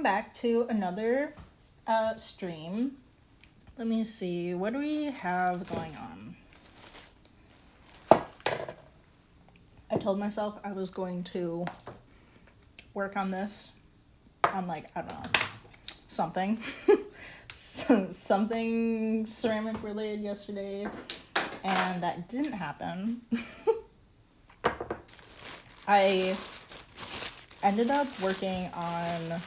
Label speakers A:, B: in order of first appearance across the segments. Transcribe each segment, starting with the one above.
A: welcome back to another stream. Let me see, what do we have going on? I told myself I was going to work on this, on like, I don't know, something. Something ceramic related yesterday, and that didn't happen. I ended up working on,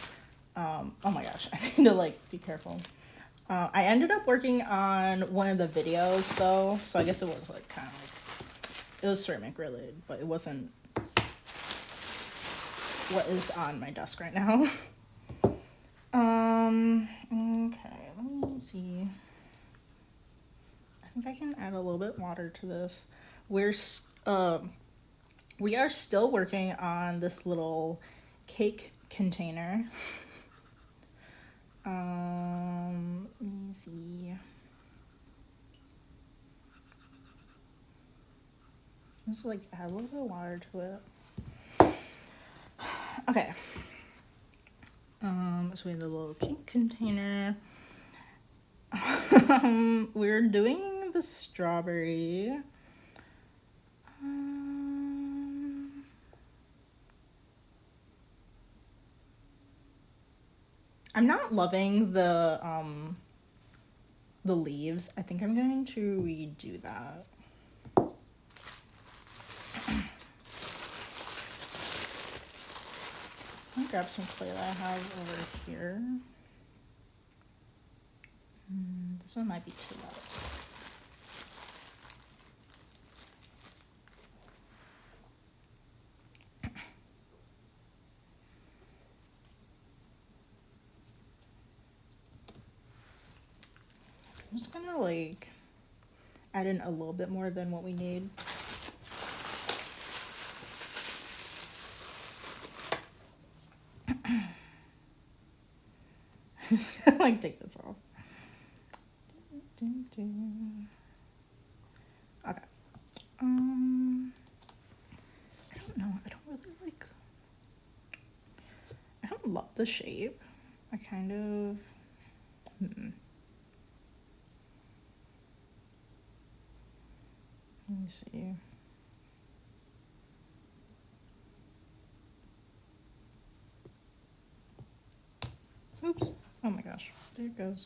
A: oh my gosh, I need to like be careful. I ended up working on one of the videos though, so I guess it was like kind of like, it was ceramic related, but it wasn't what is on my desk right now. Okay, let me see. I think I can add a little bit water to this. We are still working on this little cake container. Let me see. Just like add a little bit of water to it. Okay. So we have a little cake container. We're doing the strawberry. I'm not loving the leaves. I think I'm going to redo that. I'm gonna grab some clay that I have over here. This one might be too loud. I'm just gonna like add in a little bit more than what we need. I'm just gonna like take this off. Okay. I don't know. I don't really like. I don't love the shape. I kind of. Let me see. Oops. Oh my gosh. There it goes.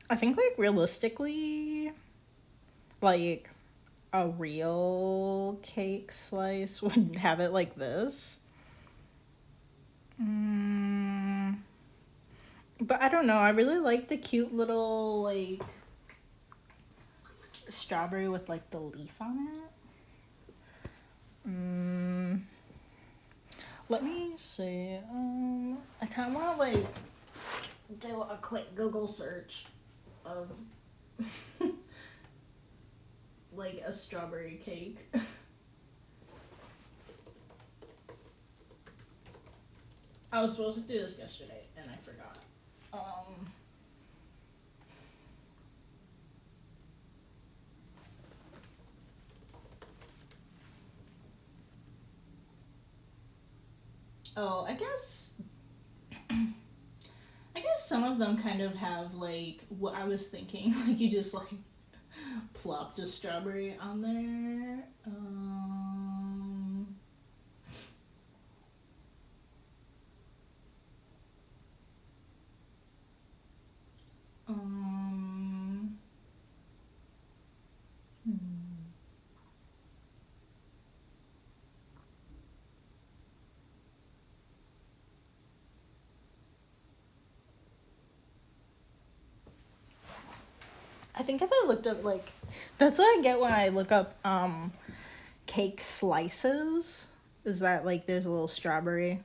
A: I think like realistically, like a real cake slice would have it like this. But I don't know. I really like the cute little like strawberry with like the leaf on it. Let me see. I kind of want to like do a quick Google search of like a strawberry cake. I was supposed to do this yesterday and I forgot. Oh, I guess some of them kind of have like what I was thinking. Like you just like plopped a strawberry on there. I think if I looked up like, that's what I get when I look up cake slices, is that like there's a little strawberry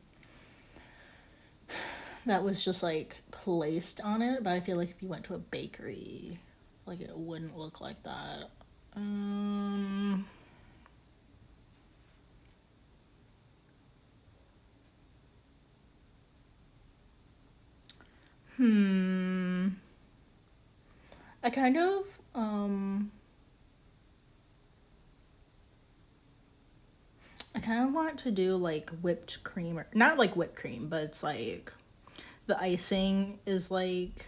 A: that was just like placed on it, but I feel like if you went to a bakery, like it wouldn't look like that. I kind of I kind of want to do like whipped cream, or not like whipped cream, but it's like the icing is like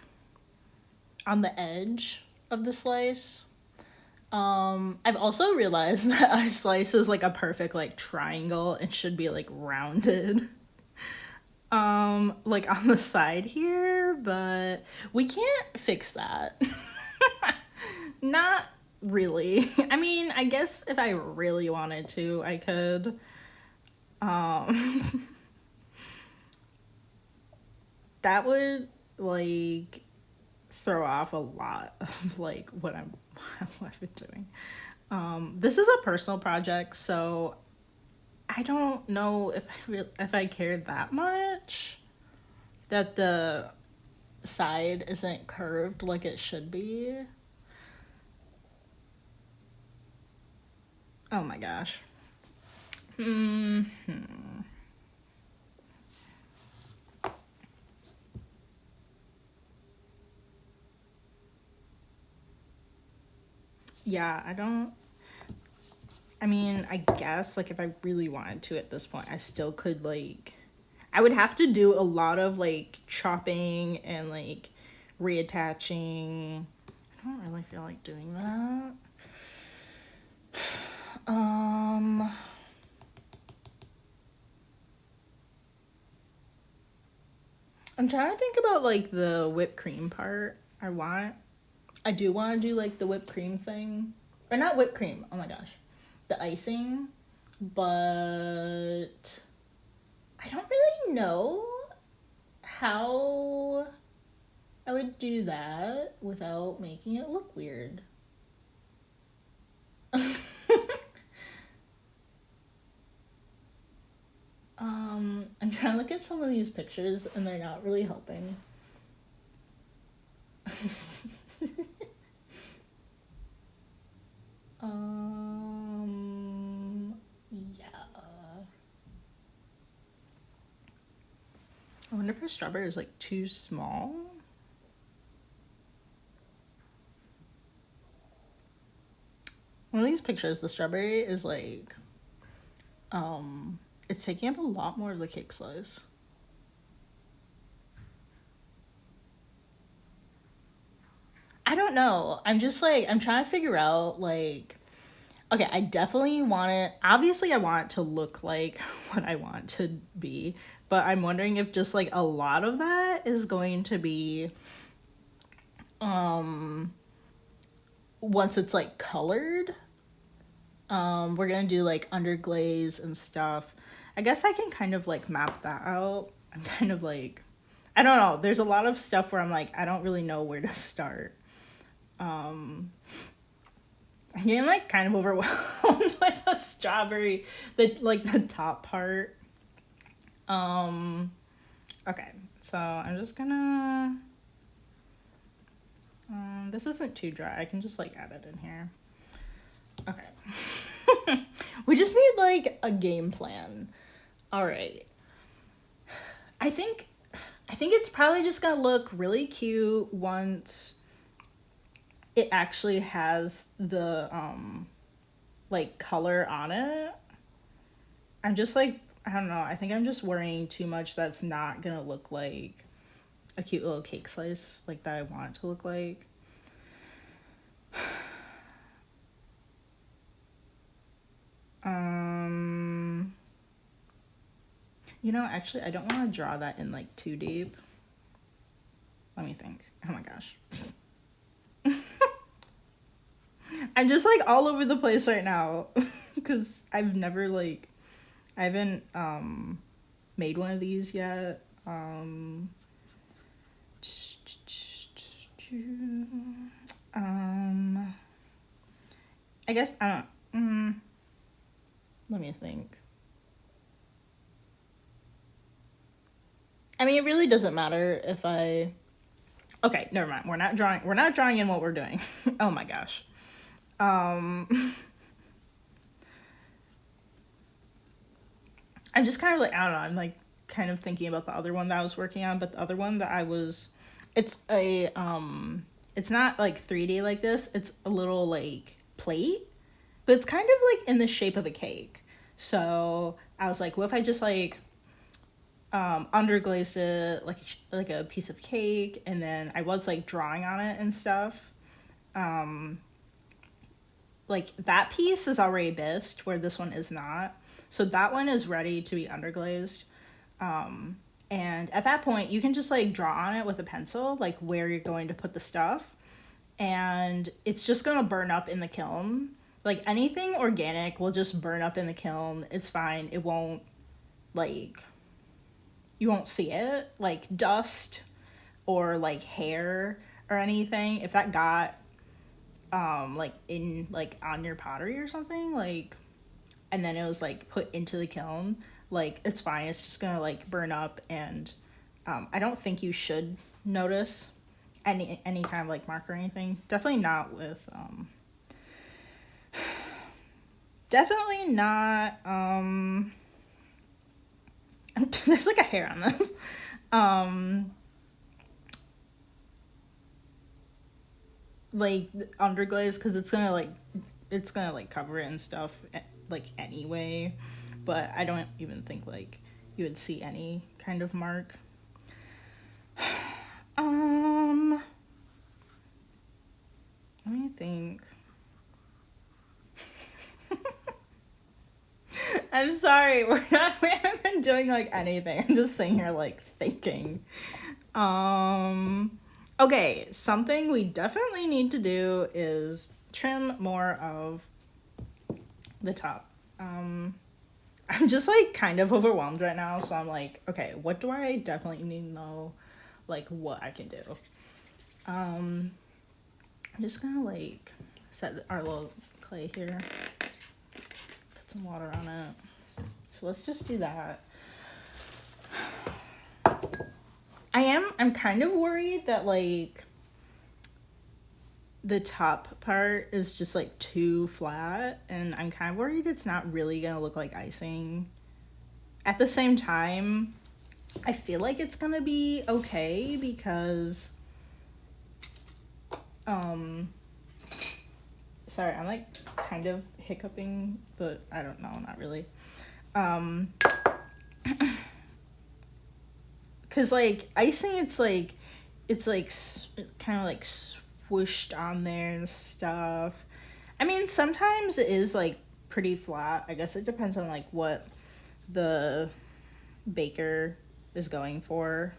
A: on the edge of the slice. I've also realized that our slice is like a perfect like triangle and should be like rounded. Like on the side here, but we can't fix that. Not really. I mean, I guess if I really wanted to, I could. That would like throw off a lot of like what I've been doing. This is a personal project, so I don't know if I care that much that the side isn't curved like it should be. Oh my gosh. Yeah, I mean, I guess like if I really wanted to at this point, I still could like I would have to do a lot of like chopping and like reattaching. I don't really feel like doing that. I'm trying to think about like the whipped cream part. I do want to do like the whipped cream thing. Or not whipped cream. Oh my gosh. The icing. But I don't really know how I would do that without making it look weird. I'm trying to look at some of these pictures and they're not really helping. Yeah. I wonder if her strawberry is like too small. One of these pictures, the strawberry is like, it's taking up a lot more of the cake slice. I don't know. I'm just like, I'm trying to figure out like, okay, I definitely want it. Obviously, I want it to look like what I want to be, but I'm wondering if just like a lot of that is going to be, once it's like colored, we're gonna do like underglaze and stuff. I guess I can kind of like map that out. I'm kind of like, I don't know. There's a lot of stuff where I'm like, I don't really know where to start. I'm getting like kind of overwhelmed with the strawberry, the top part. Okay, so I'm just gonna. This isn't too dry. I can just like add it in here. Okay. We just need like a game plan. All right. I think it's probably just gonna look really cute once it actually has the like color on it. I'm just like, I don't know, I think I'm just worrying too much that's not gonna look like a cute little cake slice like that I want it to look like. You know, actually I don't want to draw that in like too deep. Let me think. Oh my gosh. I'm just like all over the place right now because I've never like, I haven't made one of these yet. I guess I don't. Let me think. I mean, it really doesn't matter if I. Okay, never mind. We're not drawing. We're not drawing in what we're doing. Oh my gosh. I'm just kind of like, I don't know. I'm like kind of thinking about the other one that I was working on, but the other one that I was, it's a it's not like 3D like this. It's a little like plate, but it's kind of like in the shape of a cake. So I was like, what if I just like underglazed it like a piece of cake, and then I was like drawing on it and stuff. Like that piece is already bisqued where this one is not. So that one is ready to be underglazed. And at that point, you can just like draw on it with a pencil, like where you're going to put the stuff. And it's just going to burn up in the kiln. Like anything organic will just burn up in the kiln. It's fine. It won't, like, you won't see it. Like dust or like hair or anything. If that got, like in, like on your pottery or something, like, and then it was like put into the kiln, like it's fine. It's just gonna like burn up, and I don't think you should notice any kind of like mark or anything. Definitely not with definitely not there's like a hair on this. Like underglaze, because it's gonna like cover it and stuff like anyway, but I don't even think like you would see any kind of mark. Let me think. I'm sorry, we haven't been doing like anything. I'm just sitting here like thinking. Okay, something we definitely need to do is trim more of the top. I'm just like kind of overwhelmed right now, so I'm like, okay, what do I definitely need to know, like what I can do. I'm just gonna like set our little clay here, put some water on it. So let's just do that. I'm kind of worried that like the top part is just like too flat, and I'm kind of worried it's not really gonna look like icing. At the same time, I feel like it's gonna be okay because sorry, I'm like kind of hiccuping, but I don't know, not really. Cause like icing, it's like kind of like swooshed on there and stuff. I mean, sometimes it is like pretty flat. I guess it depends on like what the baker is going for.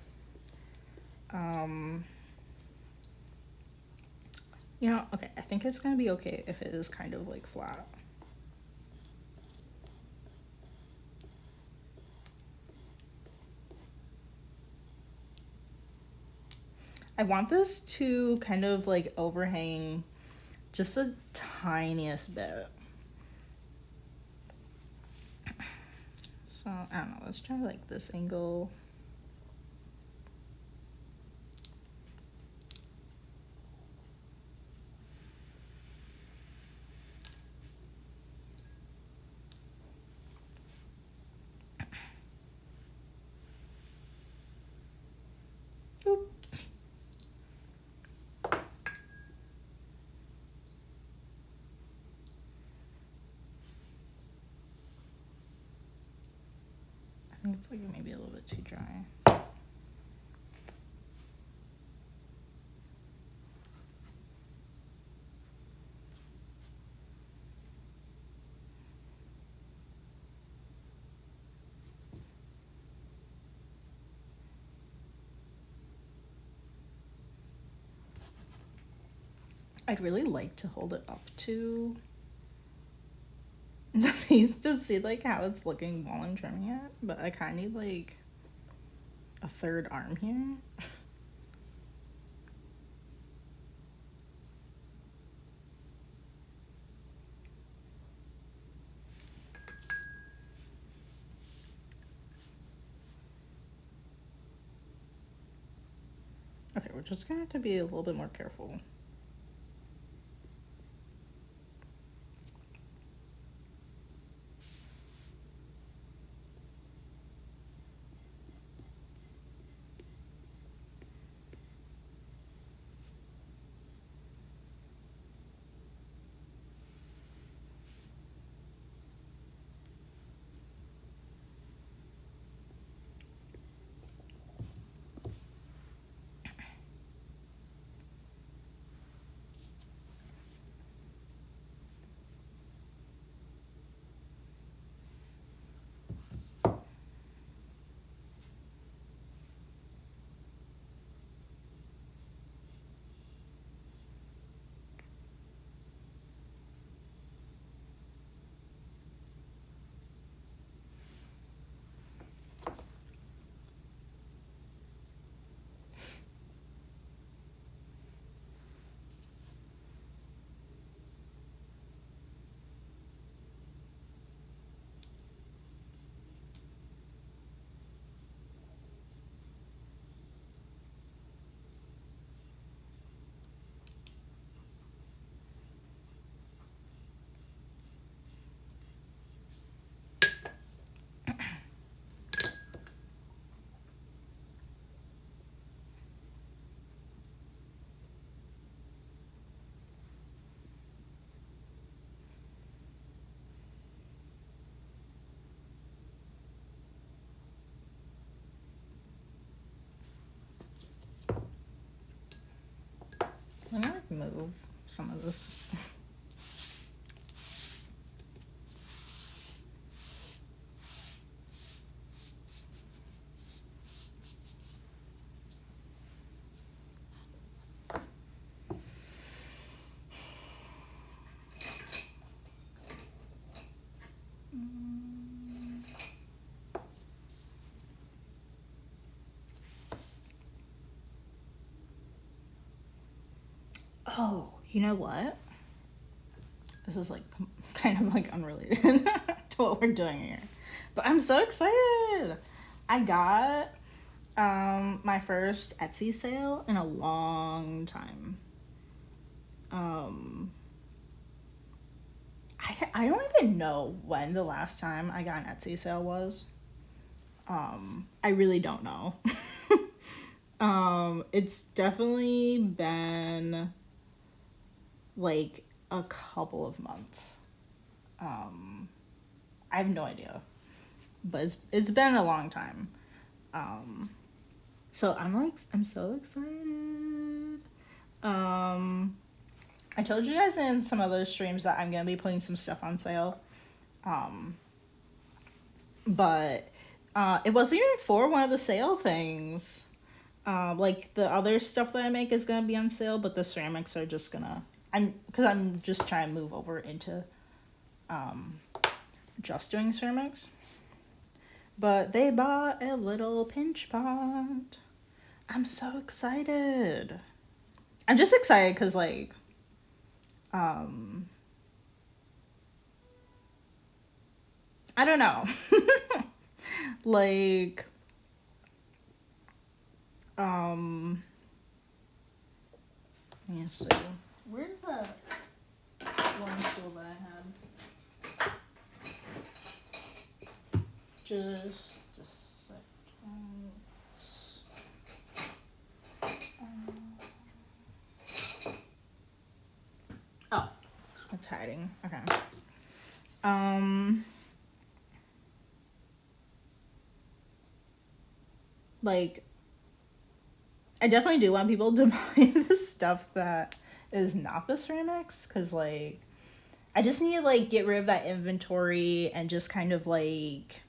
A: You know, okay, I think it's gonna be okay if it is kind of like flat. I want this to kind of like overhang just the tiniest bit. So I don't know, let's try like this angle. Oop. I think it's like maybe a little bit too dry. I'd really like to hold it up to the piece to see like how it's looking while I'm trimming it, but I kind of need like a third arm here. Okay, we're just gonna have to be a little bit more careful. move some of this. Oh, you know what? This is like kind of like unrelated to what we're doing here. But I'm so excited. I got my first Etsy sale in a long time. I don't even know when the last time I got an Etsy sale was. I really don't know. It's definitely been like a couple of months. I have no idea, but it's been a long time. So I'm so excited. I told you guys in some other streams that I'm gonna be putting some stuff on sale. But it wasn't even for one of the sale things. Like the other stuff that I make is gonna be on sale, but the ceramics are just gonna, I'm just trying to move over into just doing ceramics. But they bought a little pinch pot. I'm so excited. I'm just excited because like I don't know. Like let me see. Where's that one tool that I had? Just a second. Oh, it's hiding. Okay. Like, I definitely do want people to buy the stuff that is not the ceramics, because, like, I just need to, like, get rid of that inventory and just kind of, like,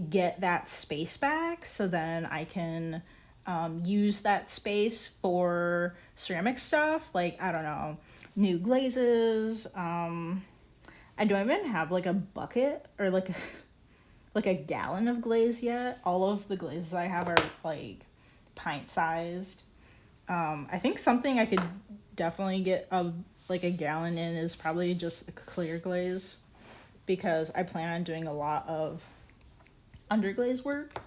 A: get that space back so then I can use that space for ceramic stuff. Like, I don't know, new glazes. I don't even have, like, a bucket or, like, like a gallon of glaze yet. All of the glazes I have are like pint-sized. I think something I could definitely get a gallon in is probably just a clear glaze, because I plan on doing a lot of underglaze work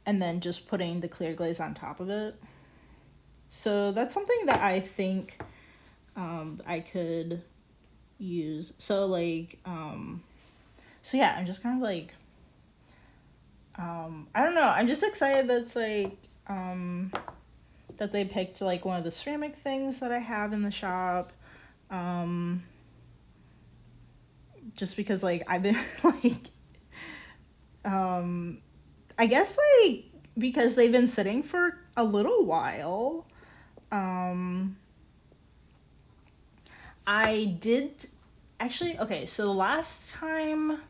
A: and then just putting the clear glaze on top of it. So that's something that I think I could use. So like so yeah, I'm just kind of like I don't know. I'm just excited that it's like that they picked like one of the ceramic things that I have in the shop. Just because like I've been like I guess like because they've been sitting for a little while. I did actually, okay, so the last time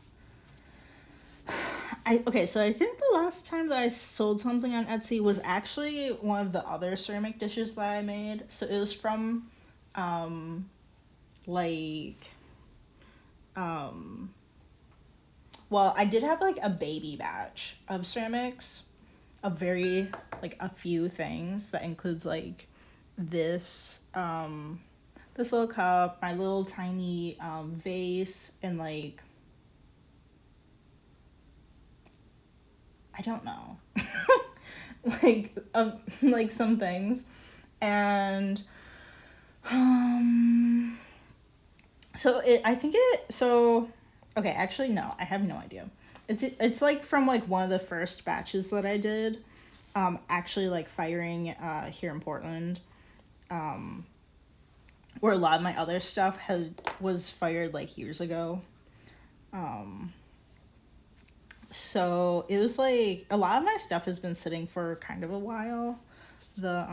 A: I think the last time that I sold something on Etsy was actually one of the other ceramic dishes that I made. So it was from well, I did have like a baby batch of ceramics, a very like a few things that includes like this this little cup, my little tiny vase, and like I don't know. like some things. And okay, actually no, I have no idea. It's like from like one of the first batches that I did. Actually like firing here in Portland. Where a lot of my other stuff was fired like years ago. So it was like a lot of my stuff has been sitting for kind of a while, the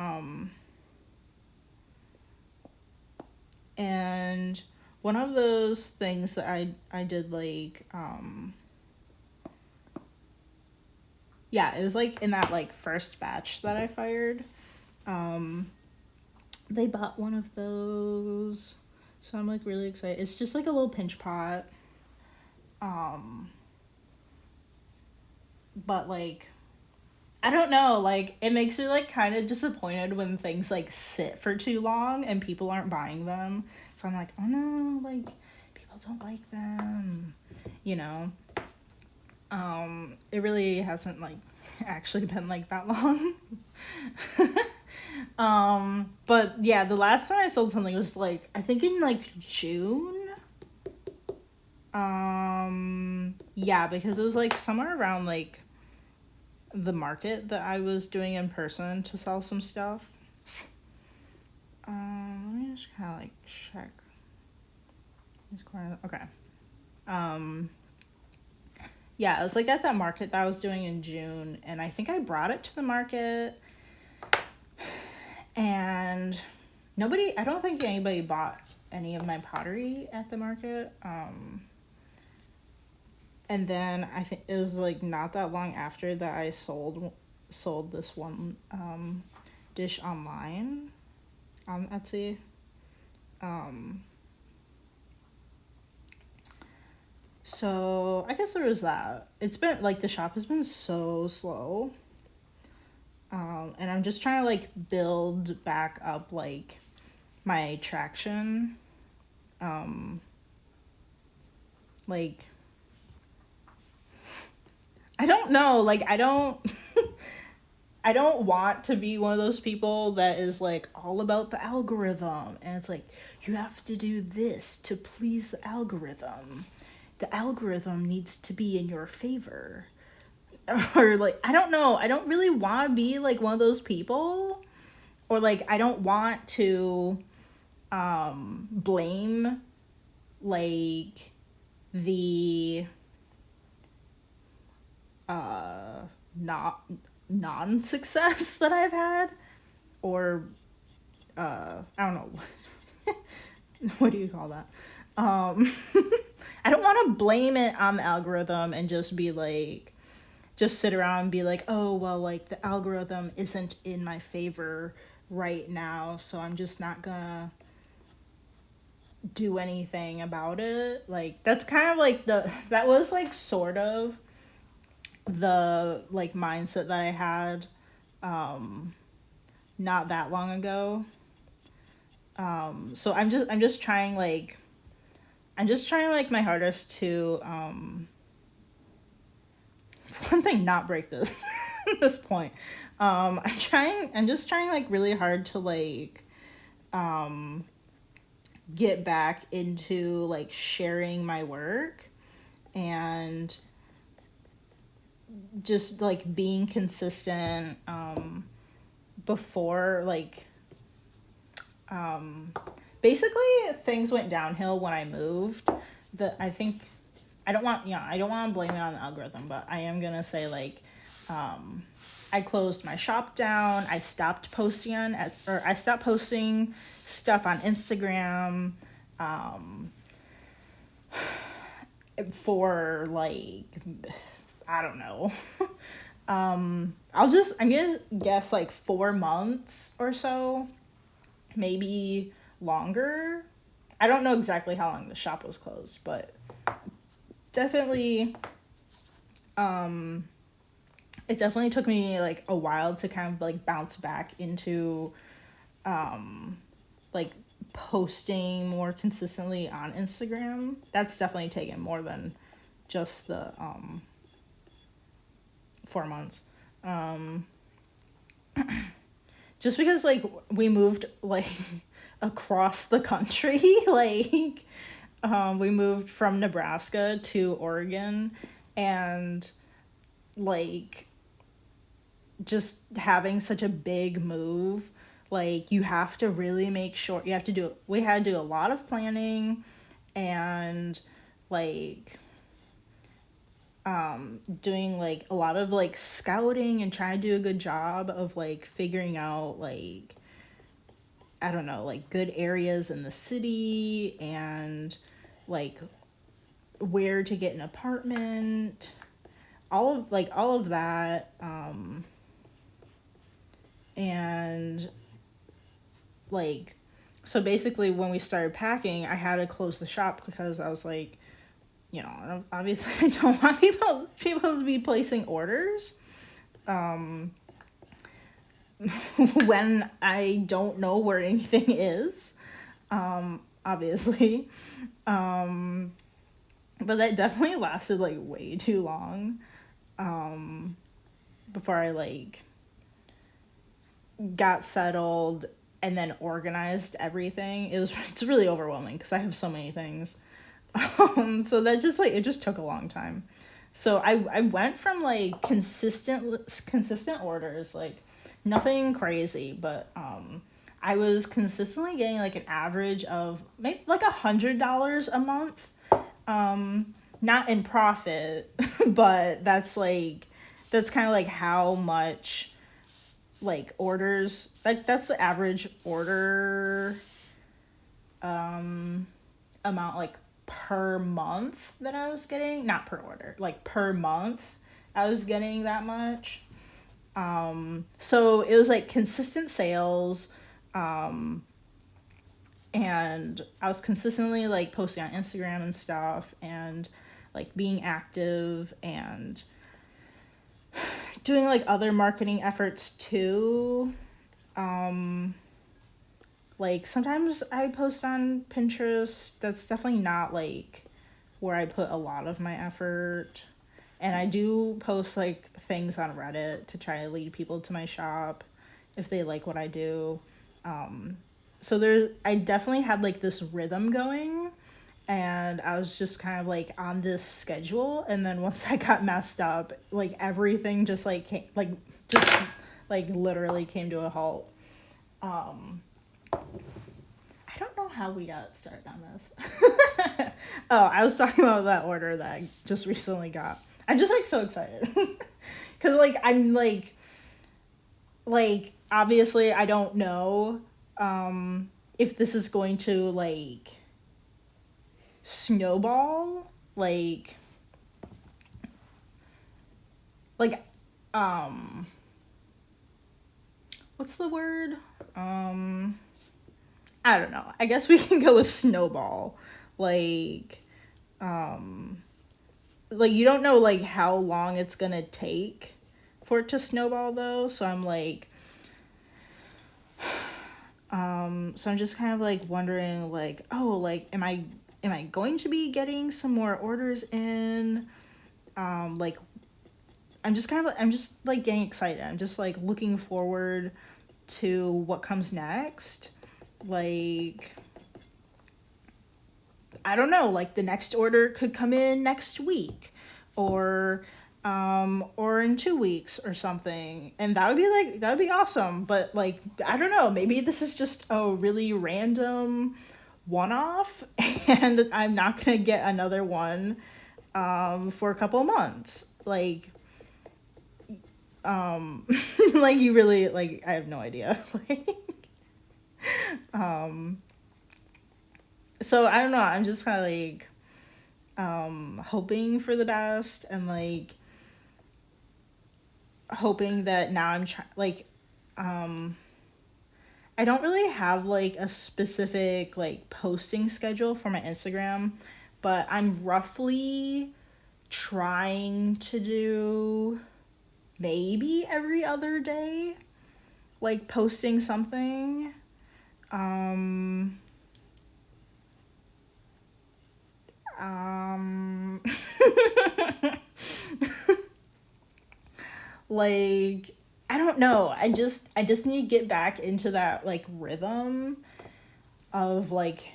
A: and one of those things that I did, like, yeah, it was like in that like first batch that I fired. They bought one of those, so I'm like really excited. It's just like a little pinch pot. But like, I don't know, like it makes me like kind of disappointed when things like sit for too long and people aren't buying them. So I'm like, oh no, like people don't like them, you know. It really hasn't like actually been like that long. But yeah, the last time I sold something was like I think in like June. Yeah, because it was like somewhere around like the market that I was doing in person to sell some stuff. Let me just kind of like check these corners. Okay. Yeah, it was like at that market that I was doing in June, and I think I brought it to the market, and I don't think anybody bought any of my pottery at the market. And then I think it was like not that long after that I sold this one dish online on Etsy. So I guess there was that. It's been like the shop has been so slow. And I'm just trying to like build back up like my traction. Like I don't know, like I don't I don't want to be one of those people that is like all about the algorithm and it's like you have to do this to please the algorithm. The algorithm needs to be in your favor. Or like I don't know, I don't really want to be like one of those people, or like I don't want to blame like the not non-success that I've had, or I don't know. What do you call that? I don't want to blame it on the algorithm and just be like, just sit around and be like, oh well, like the algorithm isn't in my favor right now, so I'm just not gonna do anything about it. Like that's kind of like that was like sort of the like mindset that I had not that long ago. So I'm just trying like my hardest to one thing, not break this this point. I'm just trying like really hard to like get back into like sharing my work and just like being consistent before like basically things went downhill when I moved. I think I don't want to blame it on the algorithm, but I am gonna say like I closed my shop down. I stopped posting stuff on Instagram for like I don't know. I'm gonna guess like 4 months or so, maybe longer. I don't know exactly how long the shop was closed, but definitely it definitely took me like a while to kind of like bounce back into like posting more consistently on Instagram. That's definitely taken more than just the 4 months. Just because like we moved like across the country, like we moved from Nebraska to Oregon, and like just having such a big move, like you have to really make sure we had to do a lot of planning, and like doing like a lot of like scouting and trying to do a good job of like figuring out like, I don't know, like good areas in the city and like where to get an apartment, all of that. And like, so basically when we started packing, I had to close the shop because I was like, you know, obviously I don't want people to be placing orders when I don't know where anything is, obviously. But that definitely lasted like way too long before I like got settled and then organized everything. It's really overwhelming because I have so many things. So that just like, it just took a long time. So I went from like consistent orders, like nothing crazy, but I was consistently getting like an average of maybe like $100 a month. Not in profit, but that's kind of like how much like orders, like that's the average order amount like per month that I was getting, not per order, like per month I was getting that much. So it was like consistent sales, and I was consistently like posting on Instagram and stuff and like being active and doing like other marketing efforts too. Like sometimes I post on Pinterest. That's definitely not like where I put a lot of my effort. And I do post like things on Reddit to try to lead people to my shop if they like what I do. So I definitely had like this rhythm going, and I was just kind of like on this schedule. And then once I got messed up, like everything just like came, like just like literally came to a halt. I don't know how we got started on this. Oh, I was talking about that order that I just recently got. I'm just like so excited because like I'm like obviously I don't know if this is going to like snowball, like what's the word, I don't know, I guess we can go with snowball. Like you don't know like how long it's gonna take for it to snowball though, so I'm like so I'm just kind of like wondering like, oh, like am I going to be getting some more orders in? Like I'm just like getting excited. I'm just like looking forward to what comes next. Like I don't know, like the next order could come in next week or in 2 weeks or something. And that would be awesome. But like, I don't know, maybe this is just a really random one-off and I'm not going to get another one for a couple months. Like, like you really, like, I have no idea. Like, so I don't know, I'm just kind of like hoping for the best and like hoping that now I'm like I don't really have like a specific like posting schedule for my Instagram, but I'm roughly trying to do maybe every other day, like posting something. Um um like I don't know, I just need to get back into that like rhythm of like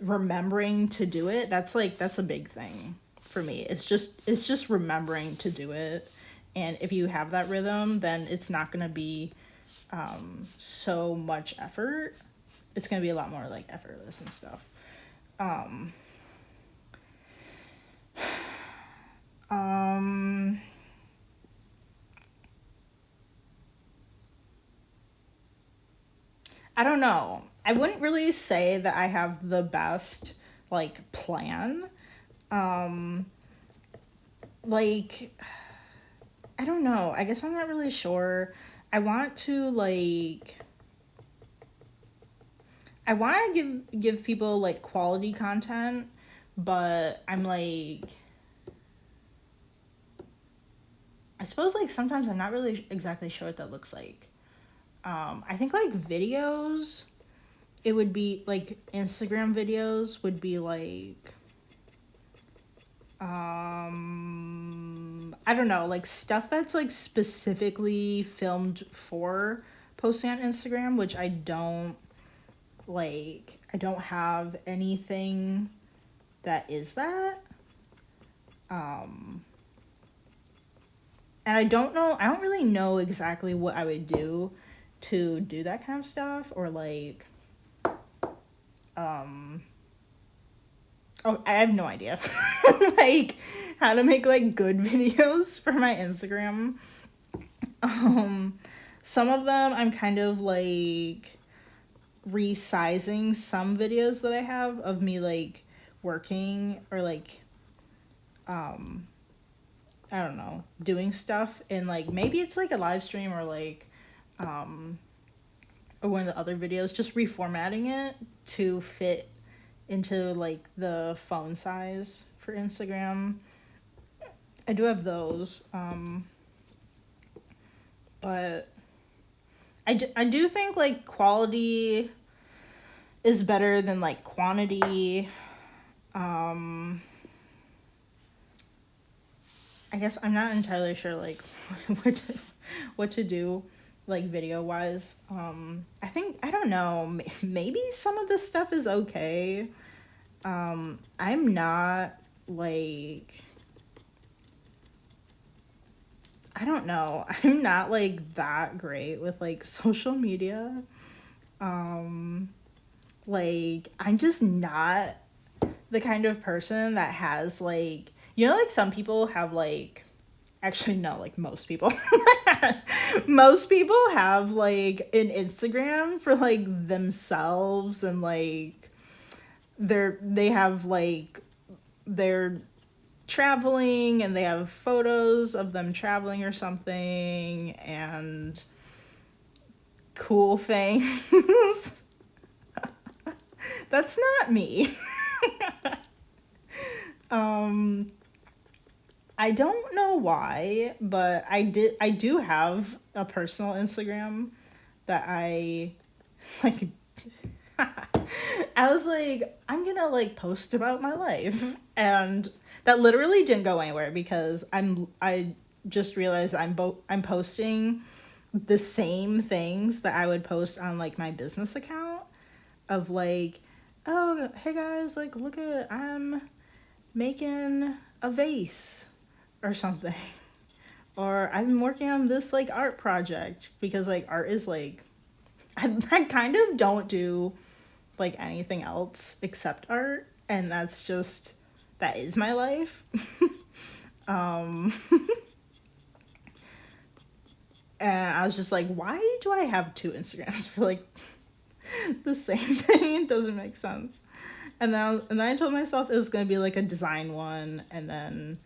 A: remembering to do it. That's a big thing for me. It's just remembering to do it. And if you have that rhythm, then it's not going to be so much effort. It's going to be a lot more like effortless and stuff. I don't know. I wouldn't really say that I have the best like plan. Um like I don't know. I guess I'm not really sure. I want to like I want to give people like quality content, but I'm like I suppose like sometimes I'm not really exactly sure what that looks like. I think like videos, it would be like Instagram videos would be like I don't know, like stuff that's like specifically filmed for posting on Instagram, which I don't have anything that is that. Um and I don't really know exactly what I would do to do that kind of stuff, or like um oh, I have no idea. Like how to make like good videos for my Instagram. Um some of them I'm kind of like resizing some videos that I have of me like working or like um I don't know, doing stuff, and like maybe it's like a live stream or like um or one of the other videos, just reformatting it to fit into like the phone size for Instagram. I do have those. But I do think like quality is better than like quantity. Um I guess I'm not entirely sure like what to do like video wise. I think I don't know, maybe some of this stuff is okay. I'm not like I don't know. I'm not like that great with like social media. Um like I'm just not the kind of person that has like, you know, like some people have like, actually no, like most people most people have like an Instagram for like themselves, and like they have like they're traveling and they have photos of them traveling or something and cool things. That's not me. um I don't know why, but I do have a personal Instagram that I like I was like, I'm gonna like post about my life, and that literally didn't go anywhere because I just realized I'm posting the same things that I would post on like my business account of like, oh hey guys, like look at, I'm making a vase or something, or I've been working on this like art project, because like art is like I kind of don't do like anything else except art, and that's just that is my life. um and I was just like, why do I have two Instagrams for like the same thing? It doesn't make sense. And then I told myself it was going to be like a design one, and then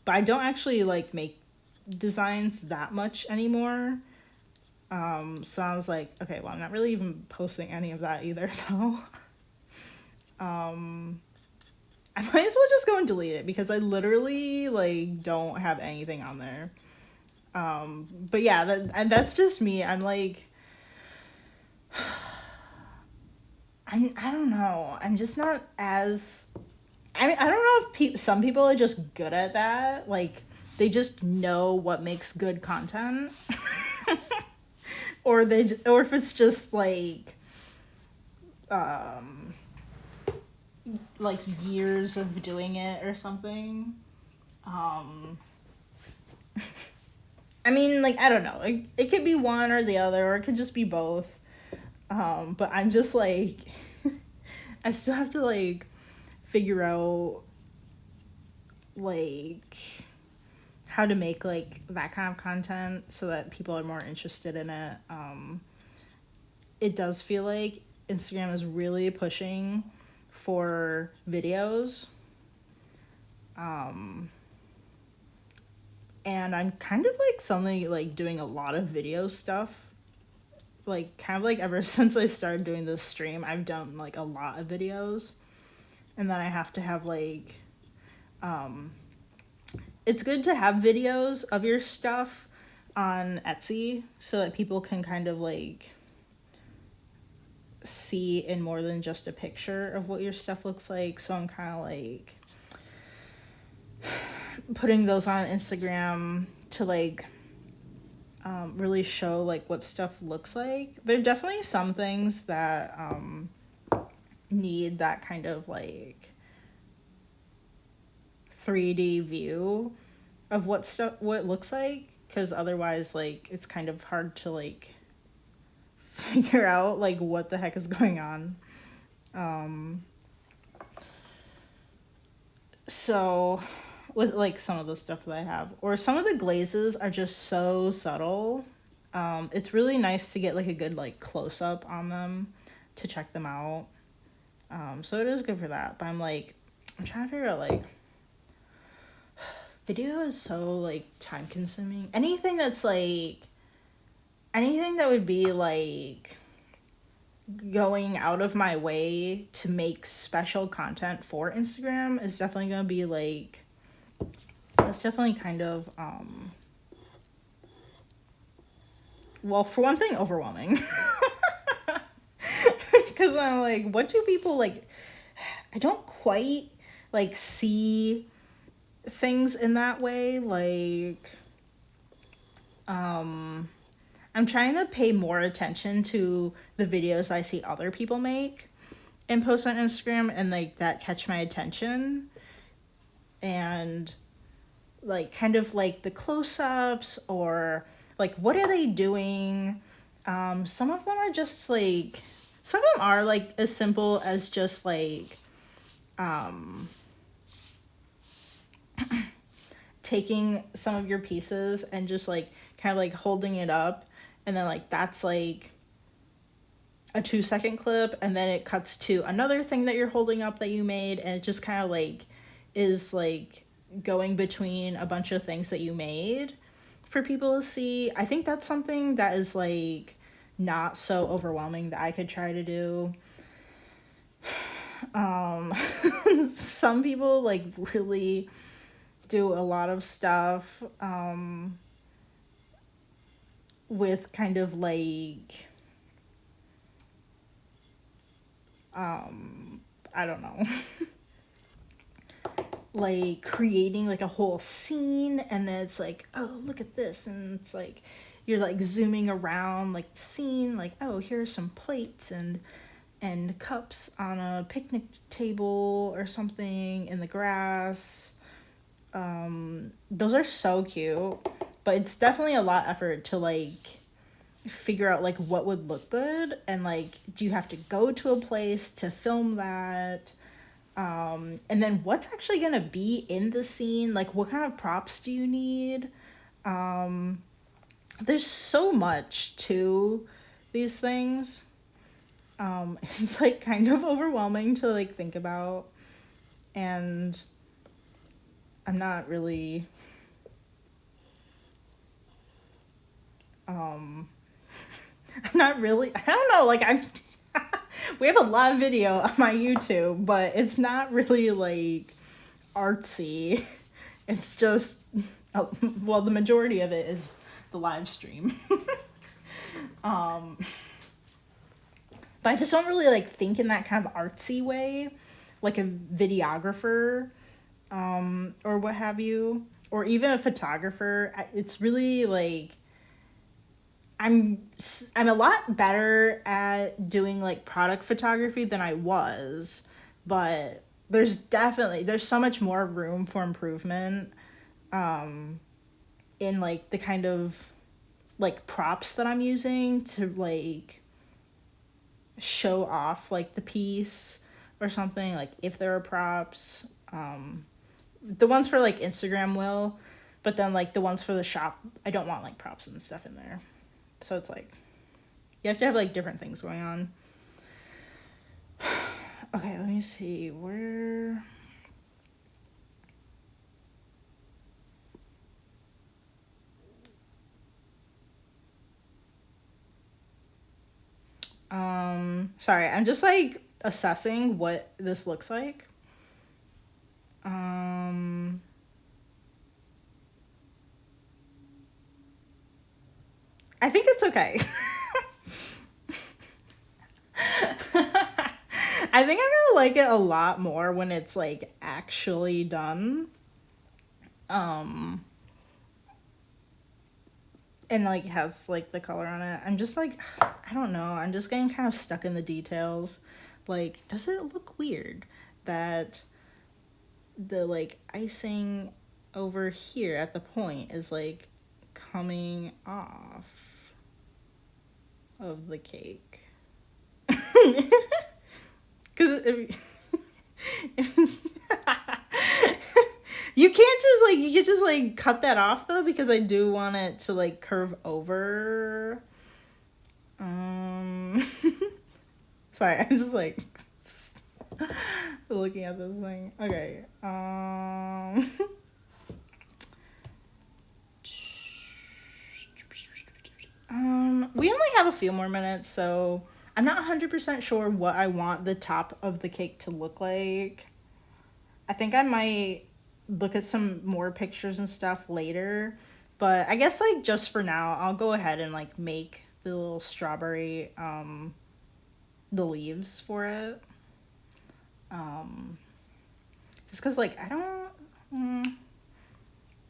A: but I don't actually like make designs that much anymore. So I was like, okay, well, I'm not really even posting any of that either though. I might as well just go and delete it because I literally like don't have anything on there. But yeah, that's just me. I'm like I don't know. I'm just not as I mean, I don't know if some people are just good at that. Like they just know what makes good content. Or if it's just um like years of doing it or something. Um I mean, like I don't know. Like it could be one or the other, or it could just be both. But I'm just like I still have to like figure out like how to make like that kind of content so that people are more interested in it. it does feel like Instagram is really pushing for videos. And I'm kind of like suddenly like doing a lot of video stuff. Like kind of like ever since I started doing this stream, I've done like a lot of videos. And then I have to have like it's good to have videos of your stuff on Etsy so that people can kind of like see in more than just a picture of what your stuff looks like. So I'm kind of like putting those on Instagram to like really show like what stuff looks like. There are definitely some things that need that kind of like 3D view of what it looks like, because otherwise like it's kind of hard to like figure out like what the heck is going on. So with like some of the stuff that I have, or some of the glazes are just so subtle. It's really nice to get like a good like close up on them to check them out. So it is good for that. But I'm trying to figure out like, video is so like time consuming. Anything that would be like going out of my way to make special content for Instagram is definitely gonna be like, that's definitely kind of well, for one thing, overwhelming. Because I'm like, what do people like? I don't quite like see things in that way. Like I'm trying to pay more attention to the videos I see other people make and post on Instagram, and like that catch my attention, and like kind of like the close-ups, or like what are they doing. Some of them are just like, some of them are like as simple as just like taking some of your pieces and just like kind of like holding it up, and then like that's like a 2-second clip, and then it cuts to another thing that you're holding up that you made, and it just kind of like is like going between a bunch of things that you made for people to see. I think that's something that is like not so overwhelming that I could try to do. Some people like really do a lot of stuff with kind of like I don't know, like creating like a whole scene, and then it's like, oh, look at this, and it's like you're like zooming around like the scene, like, oh, here's some plates and cups on a picnic table or something in the grass. Those are so cute, but it's definitely a lot of effort to like figure out like what would look good, and like, do you have to go to a place to film that? And then what's actually gonna be in the scene? Like, what kind of props do you need? There's so much to these things. It's like kind of overwhelming to like think about, and I'm not really I don't know, like I'm we have a live video on my YouTube, but it's not really like artsy. It's just, oh, well, the majority of it is the live stream. But I just don't really like think in that kind of artsy way, like a videographer, or what have you, or even a photographer. It's really like, I'm a lot better at doing like product photography than I was, but there's so much more room for improvement in like the kind of like props that I'm using to like show off like the piece or something, like if there are props. The ones for like Instagram will, but then like the ones for the shop, I don't want like props and stuff in there. So it's like, You have to have like different things going on. Okay, let me see where. Sorry, I'm just like assessing what this looks like. I think it's okay. I think I'm gonna like it a lot more when it's like actually done. And like has like the color on it. I'm just like, I don't know. I'm just getting kind of stuck in the details. Like, does it look weird that the like icing over here at the point is like coming off of the cake? Because you can't just like cut that off though, because I do want it to like curve over. Sorry, I'm just like looking at this thing. Okay. We only have a few more minutes, so I'm not 100% sure what I want the top of the cake to look like. I think I might look at some more pictures and stuff later, but I guess like just for now, I'll go ahead and like make the little strawberry, the leaves for it. Just cause like I don't,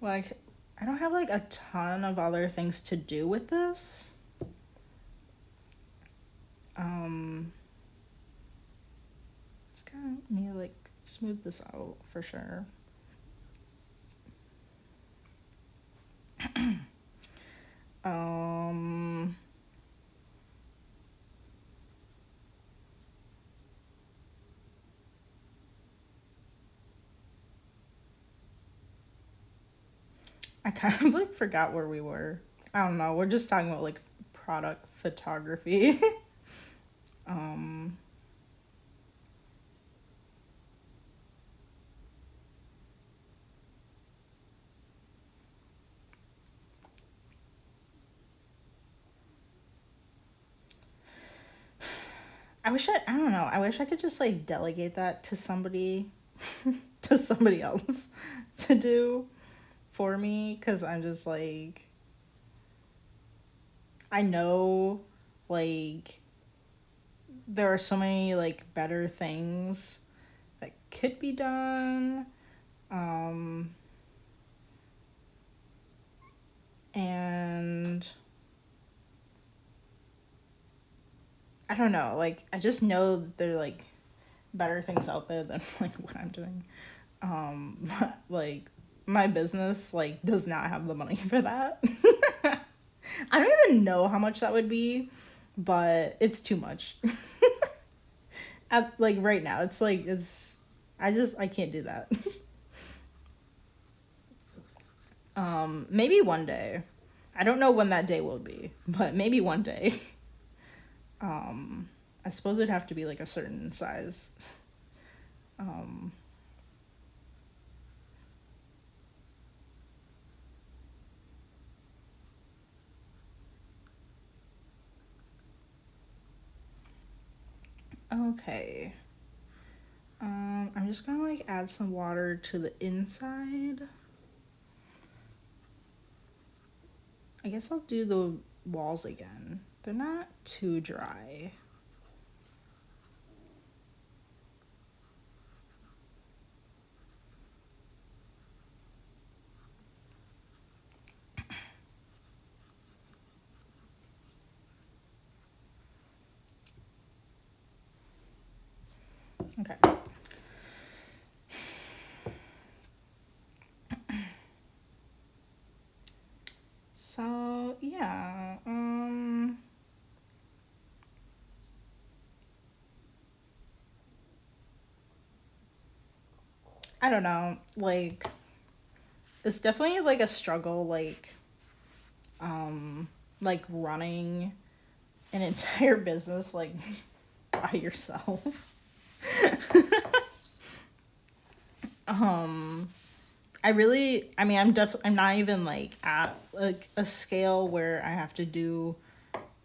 A: like I don't have like a ton of other things to do with this. Just kind of need to like smooth this out for sure. I kind of like forgot where we were. I don't know. We're just talking about like product photography. I don't know. I wish I could just like delegate that to somebody, to somebody else to do for me. Cause I'm just like, I know like there are so many like better things that could be done. And I don't know, like I just know that there are like better things out there than like what I'm doing. But, like my business like does not have the money for that. I don't even know how much that would be, but it's too much. At like right now, it's like I can't do that. Maybe one day. I don't know when that day will be, but maybe one day. I suppose it'd have to be like a certain size. Okay. I'm just gonna like add some water to the inside. I guess I'll do the walls again. They're not too dry. Okay. So yeah, I don't know, like it's definitely like a struggle, like running an entire business like by yourself. I'm not even like at like a scale where I have to do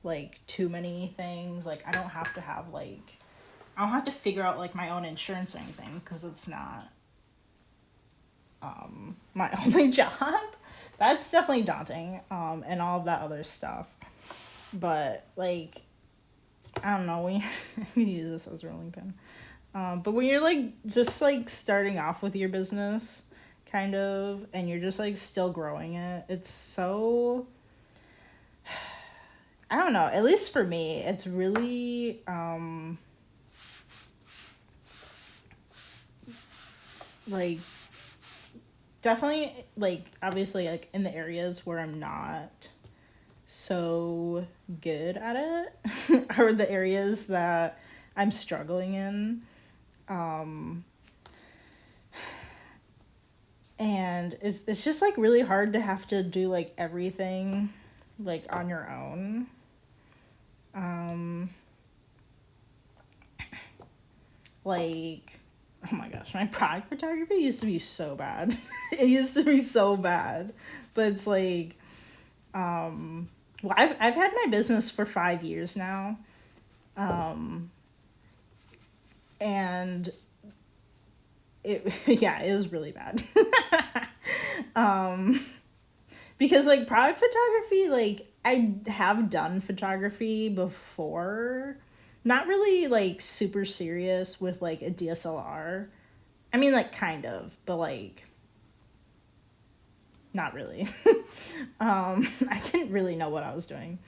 A: like too many things. Like I don't have to have like, I don't have to figure out like my own insurance or anything, because it's not my only job. That's definitely daunting, and all of that other stuff. But like, I don't know, we can use this as a rolling pin. But when you're like just like starting off with your business, kind of, and you're just like still growing it, it's so, I don't know, at least for me, it's really like definitely like obviously like in the areas where I'm not so good at it or the areas that I'm struggling in. And it's just like really hard to have to do like everything like on your own. Like, oh my gosh, my product photography used to be so bad. It used to be so bad. But it's like, well, I've had my business for 5 years now. And it, yeah, it was really bad. Because like product photography, like I have done photography before, not really like super serious with like a DSLR. I mean, like kind of, but like not really. I didn't really know what I was doing.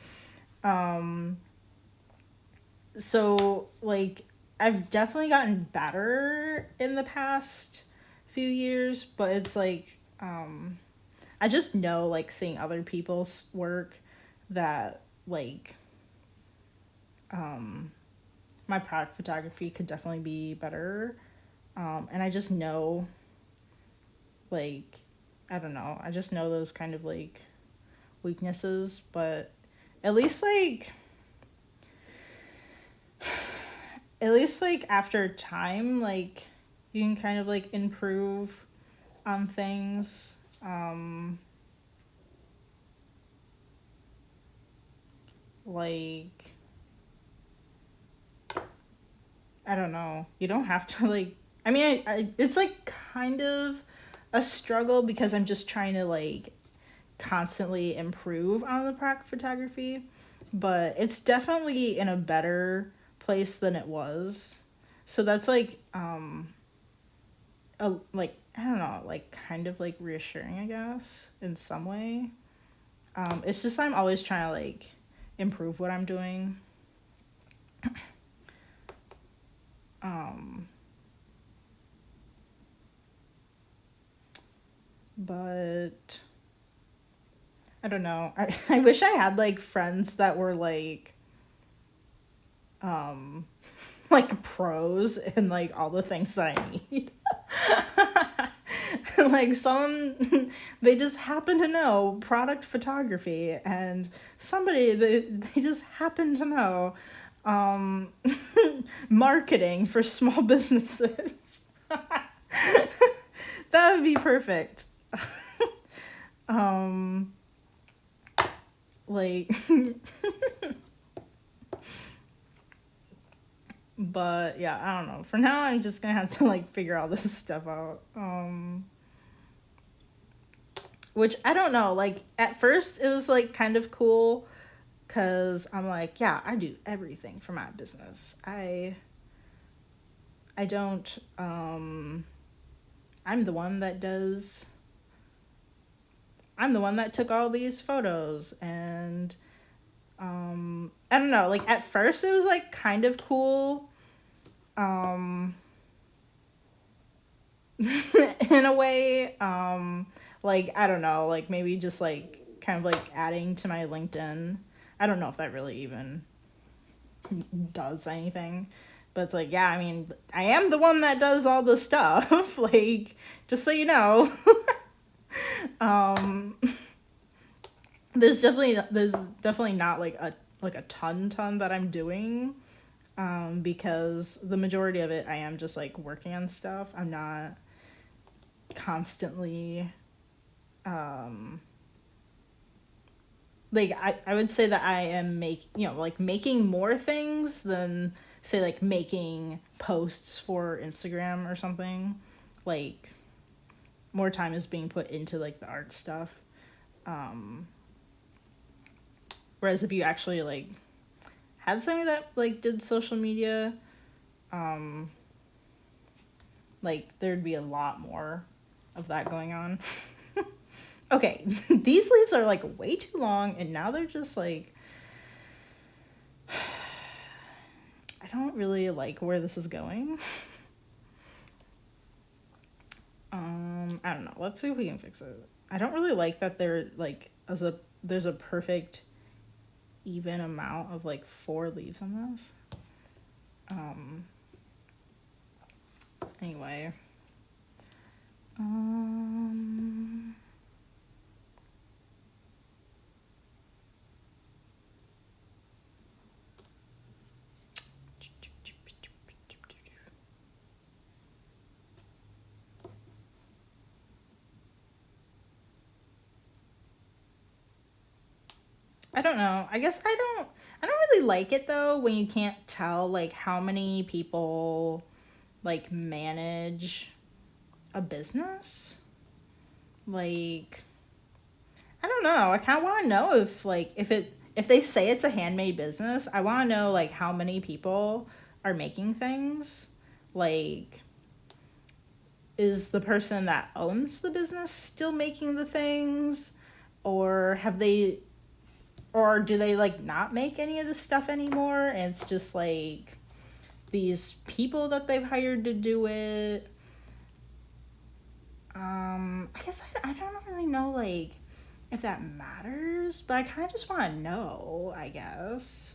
A: So like I've definitely gotten better in the past few years, but it's like I just know like seeing other people's work that like my product photography could definitely be better. And I just know like, I don't know, I just know those kind of like weaknesses, but at least like after time, like you can kind of like improve on things. Like I don't know, you don't have to like, I mean, I it's like kind of a struggle because I'm just trying to like constantly improve on the product photography, but it's definitely in a better place than it was. So that's like like I don't know, like kind of like reassuring, I guess, in some way. It's just I'm always trying to like improve what I'm doing. But I don't know. I wish I had like friends that were like pros in like all the things that I need. Like some, they just happen to know product photography, and somebody they just happen to know marketing for small businesses. That would be perfect. Like but yeah, I don't know. For now I'm just gonna have to like figure all this stuff out. Which I don't know, like at first it was like kind of cool because I'm like, yeah, I do everything for my business. I don't I'm the one that does, I'm the one that took all these photos, and I don't know, like at first it was like kind of cool in a way, like I don't know, like maybe just like kind of like adding to my LinkedIn. I don't know if that really even does anything, but it's like, yeah, I mean, I am the one that does all the stuff. Like, just so you know. There's definitely not like like a ton that I'm doing, because the majority of it I am just like working on stuff. I'm not constantly like I would say that I am like making more things than say like making posts for Instagram or something. Like more time is being put into like the art stuff. Whereas if you actually like had something that like did social media, like there'd be a lot more of that going on. Okay, these leaves are like way too long and now they're just like I don't really like where this is going. I don't know. Let's see if we can fix it. I don't really like that they're like there's a perfect even amount of like 4 leaves on this. Anyway. I don't know. I guess I don't really like it though when you can't tell like how many people like manage a business. Like I don't know. I kind of want to know if like if they say it's a handmade business, I want to know like how many people are making things. Like is the person that owns the business still making the things, or have they, or do they like not make any of this stuff anymore and it's just like these people that they've hired to do it? I guess I don't really know like if that matters, but I kind of just want to know, I guess.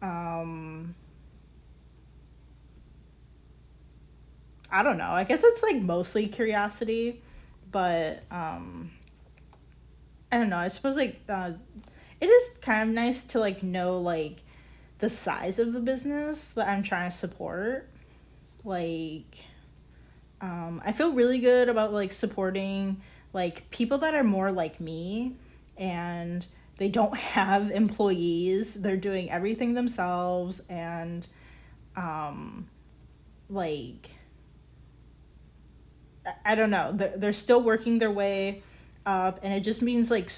A: I don't know. I guess it's like mostly curiosity, but I don't know. I suppose like it is kind of nice to like know like the size of the business that I'm trying to support. Like I feel really good about like supporting like people that are more like me and they don't have employees. They're doing everything themselves and like I don't know. They're still working their way up and it just means like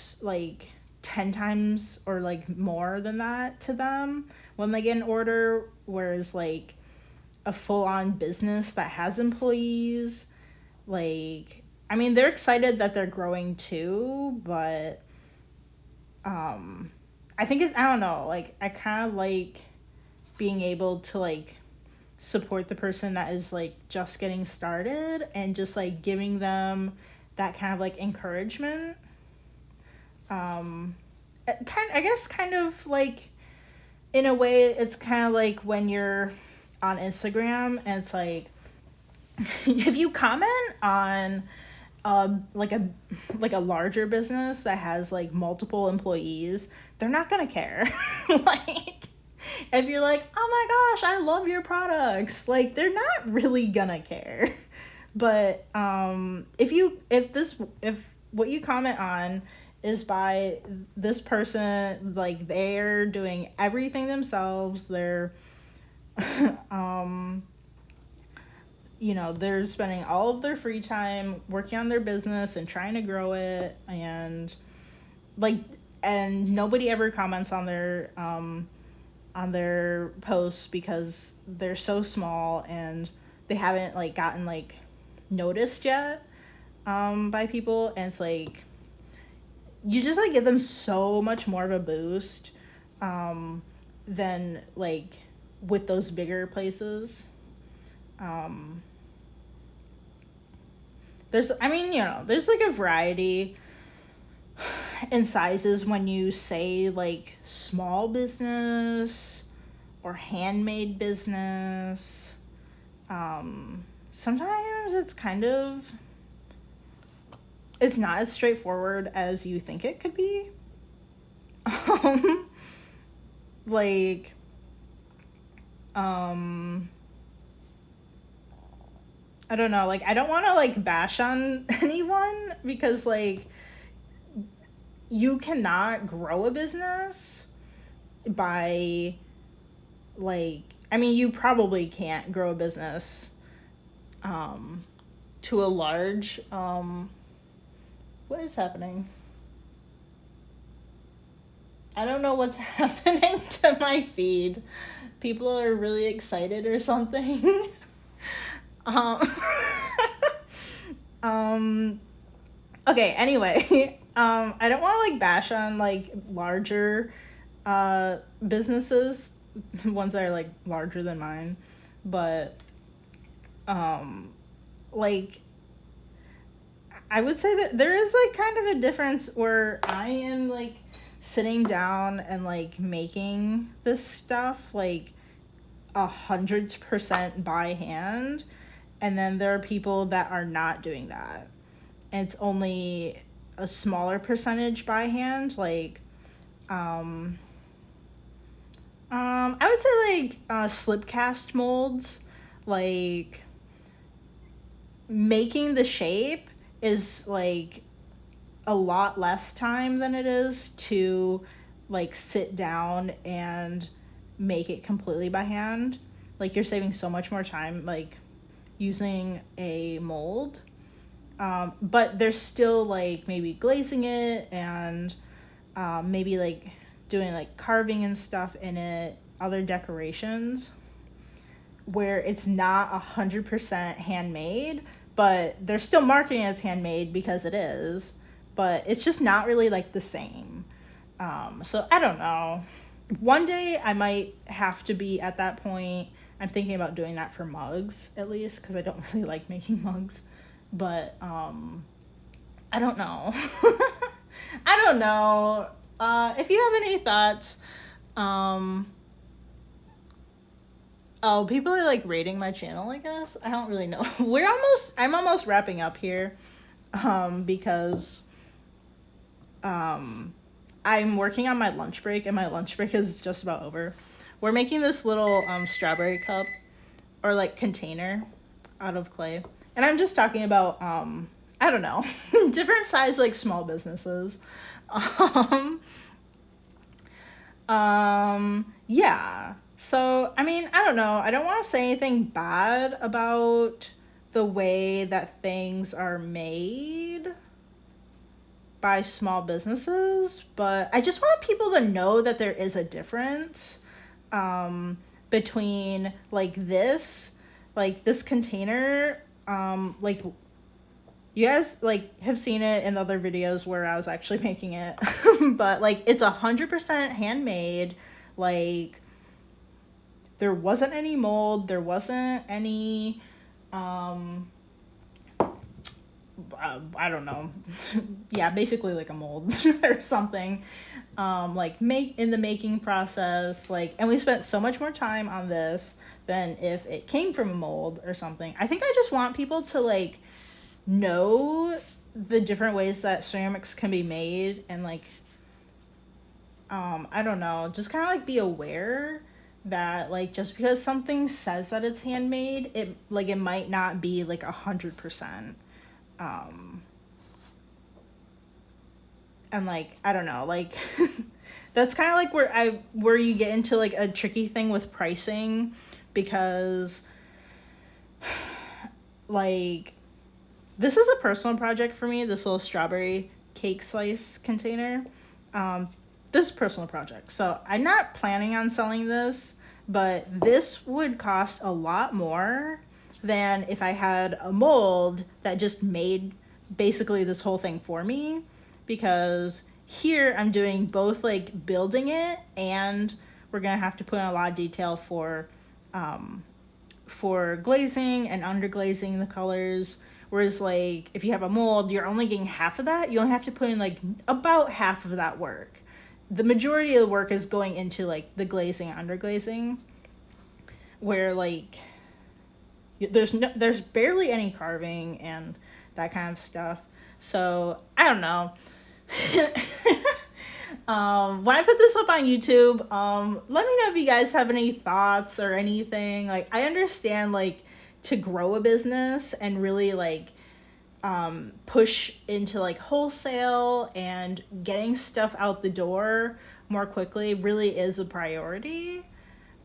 A: 10 times or like more than that to them when they get an order, whereas like a full-on business that has employees, like I mean they're excited that they're growing too, but I think it's I don't know, like I kind of like being able to like support the person that is like just getting started and just like giving them that kind of like encouragement. I guess kind of like in a way it's kind of like when you're on Instagram and it's like if you comment on like a larger business that has like multiple employees, they're not gonna care. Like if you're like, oh my gosh, I love your products, like they're not really gonna care. But if what you comment on is by this person, like they're doing everything themselves, they're they're spending all of their free time working on their business and trying to grow it, and like and nobody ever comments on their posts because they're so small and they haven't like gotten like noticed yet by people, and it's like you just like give them so much more of a boost than like with those bigger places. There's like a variety in sizes when you say like small business or handmade business. Sometimes it's not as straightforward as you think it could be. like, um, I don't know, like, I don't want to, like, bash on anyone because, like, you cannot grow a business by, like, I mean, you probably can't grow a business, to a large, what is happening? I don't know what's happening to my feed. People are really excited or something. um, um, okay, anyway, I don't want to like bash on like larger businesses, ones that are like larger than mine, but like I would say that there is like kind of a difference where I am like sitting down and like making this stuff like 100% by hand, and then there are people that are not doing that, and it's only a smaller percentage by hand. Like I would say like slip cast molds, like making the shape is like a lot less time than it is to like sit down and make it completely by hand. Like you're saving so much more time like using a mold. But there's still like maybe glazing it and maybe like doing like carving and stuff in it, other decorations where it's not 100% handmade, but they're still marketing it as handmade because it is, but it's just not really like the same. So I don't know. One day I might have to be at that point. I'm thinking about doing that for mugs at least because I don't really like making mugs, but I don't know. I don't know. If you have any thoughts, oh, people are like rating my channel, I guess. I don't really know. I'm almost wrapping up here, because, I'm working on my lunch break and my lunch break is just about over. We're making this little, strawberry cup or like container out of clay. And I'm just talking about, I don't know, different size, like small businesses. Um, yeah. So, I mean, I don't know. I don't want to say anything bad about the way that things are made by small businesses, but I just want people to know that there is a difference between like this container, like you guys like have seen it in other videos where I was actually making it, but like it's 100% handmade. Like there wasn't any mold, there wasn't any I don't know. Yeah, basically like a mold or something. Like make in the making process, like, and we spent so much more time on this than if it came from a mold or something. I think I just want people to like know the different ways that ceramics can be made and like I don't know, just kind of like be aware that like just because something says that it's handmade, it might not be like 100%. And like I don't know, like that's kind of like where you get into like a tricky thing with pricing, because like this is a personal project for me, this little strawberry cake slice container. This is a personal project, so I'm not planning on selling this, but this would cost a lot more than if I had a mold that just made basically this whole thing for me, because here I'm doing both like building it and we're gonna have to put in a lot of detail for glazing and underglazing the colors. Whereas like if you have a mold, you're only getting half of that. You only have to put in like about half of that work. The majority of the work is going into like the glazing and underglazing, where like there's barely any carving and that kind of stuff. So I don't know. When I put this up on YouTube, let me know if you guys have any thoughts or anything. Like, I understand, like, to grow a business and really, like, push into, like, wholesale and getting stuff out the door more quickly really is a priority.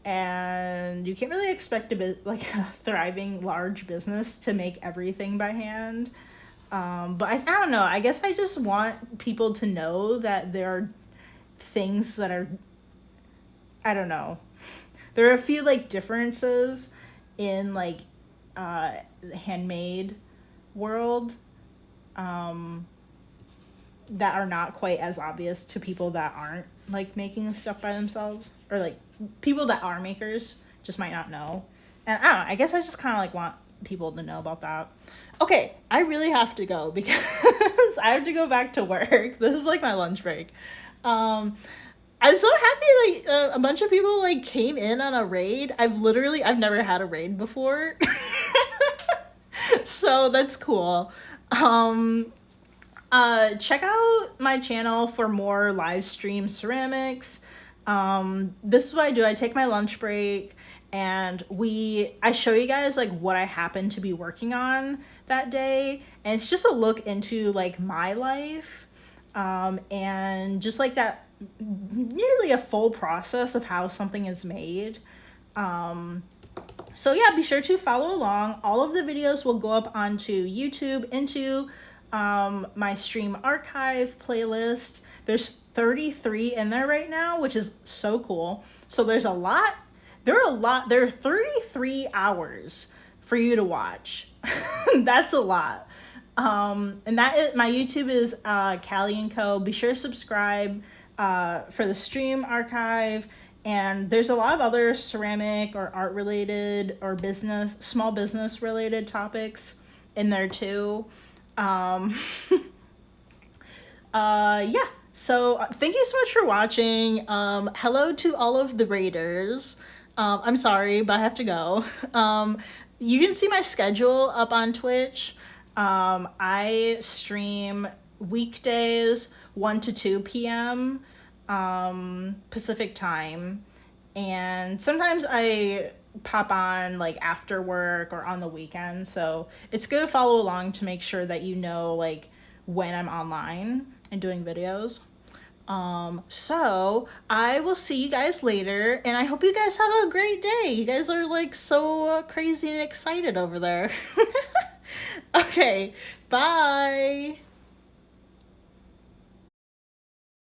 A: And you can't really expect like a thriving large business to make everything by hand. But I don't know. I guess I just want people to know that there are things that are, I don't know. There are a few like differences in like the handmade world that are not quite as obvious to people that aren't like making stuff by themselves, or like people that are makers just might not know. And I don't know, I guess I just kind of like want people to know about that. Okay, I really have to go because I have to go back to work. This is like my lunch break. I'm so happy like a bunch of people like came in on a raid. I've never had a raid before. So that's cool. Check out my channel for more live stream ceramics. This is what I do. I take my lunch break and I show you guys like what I happen to be working on that day. And it's just a look into like my life. And just like that, nearly a full process of how something is made. So yeah, be sure to follow along. All of the videos will go up onto YouTube into my stream archive playlist. There's 33 in there right now, which is so cool. So there are 33 hours for you to watch. That's a lot. And my YouTube is Callie & Co. Be sure to subscribe for the stream archive. And there's a lot of other ceramic or art related or small business related topics in there too. Yeah. So thank you so much for watching. Hello to all of the raiders. I'm sorry, but I have to go. You can see my schedule up on Twitch. I stream weekdays 1 to 2 p.m. Pacific time, and sometimes I pop on like after work or on the weekend, so it's good to follow along to make sure that you know like when I'm online and doing videos. So I will see you guys later, and I hope you guys have a great day. You guys are like so crazy and excited over there. Okay, bye.